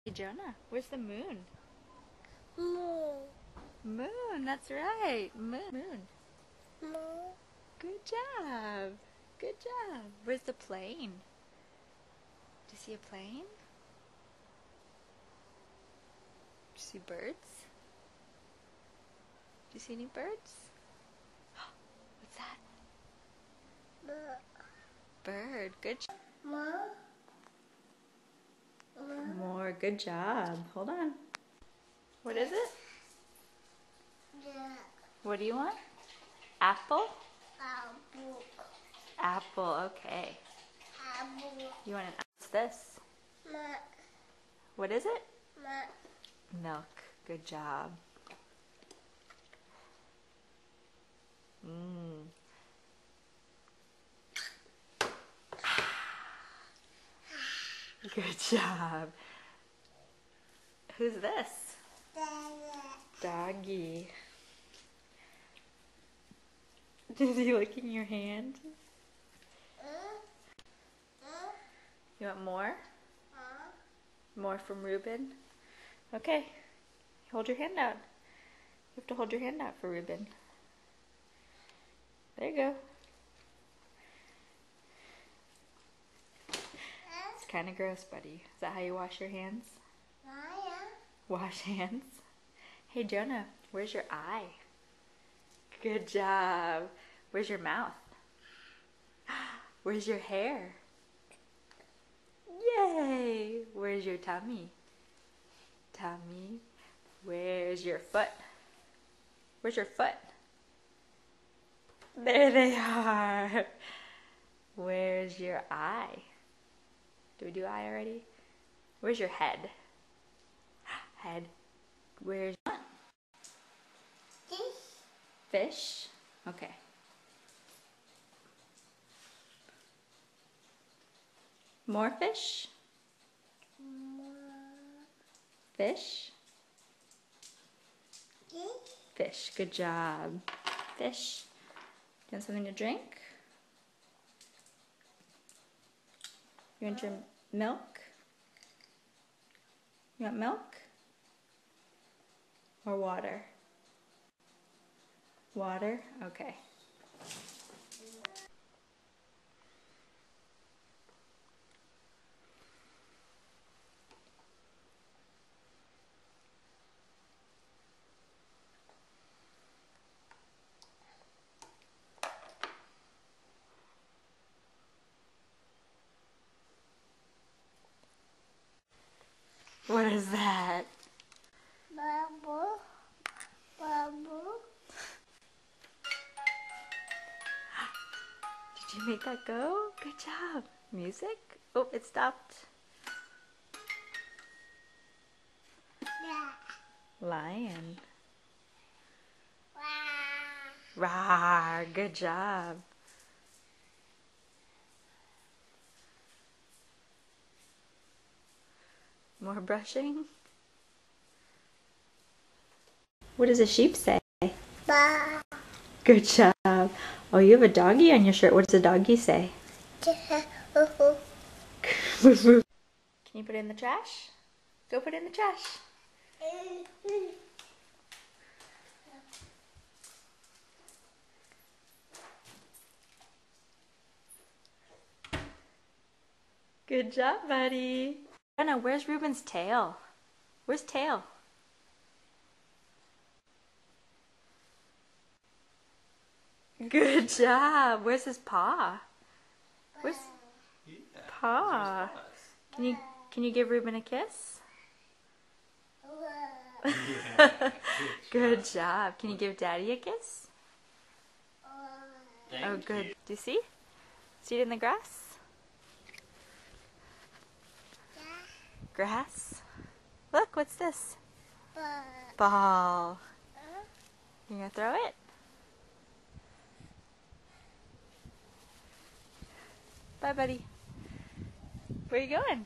Hey Jonah, where's the moon? Moon. Moon, that's right. Moon. Moon. Good job. Good job. Where's the plane? Do you see a plane? Do you see birds? Do you see any birds? What's that? Bird. Good job. More. Good job. Hold on. What is it? What do you want? Apple? Apple. Apple, okay. Apple. You want what's this? What is it? Milk. Good job. Good job. Who's this? Doggy. Is he licking your hand? You want more? More from Ruben? Okay. Hold your hand out. You have to hold your hand out for Ruben. There you go. It's kind of gross, buddy. Is that how you wash your hands? Wash hands? Hey, Jonah, where's your eye? Good job. Where's your mouth? Where's your hair? Yay! Where's your tummy? Tummy. Where's your foot? Where's your foot? There they are. Where's your eye? Do we do eye already? Where's your head? Head. Where's fish? Okay. More fish? Fish? Fish. Good job. Fish. Do you want something to drink? You want your milk? You want milk? Or water? Water? Okay. What is that? Bubble. Bubble. Did you make that go? Good job. Music? Oh, it stopped. Lion. Rawr. Good job. More brushing? What does a sheep say? Ba. Good job. Oh, you have a doggy on your shirt. What does a doggy say? Can you put it in the trash? Go put it in the trash. Good job, buddy. Anna, where's Ruben's tail? Where's tail? Good job. Where's his paw? Where's paw? Can you give Ruben a kiss? Good job. Can you give Daddy a kiss? Oh, good. Do you see? See it in the grass? Grass? Look, what's this? Ball. You gonna throw it? Bye, buddy. Where are you going?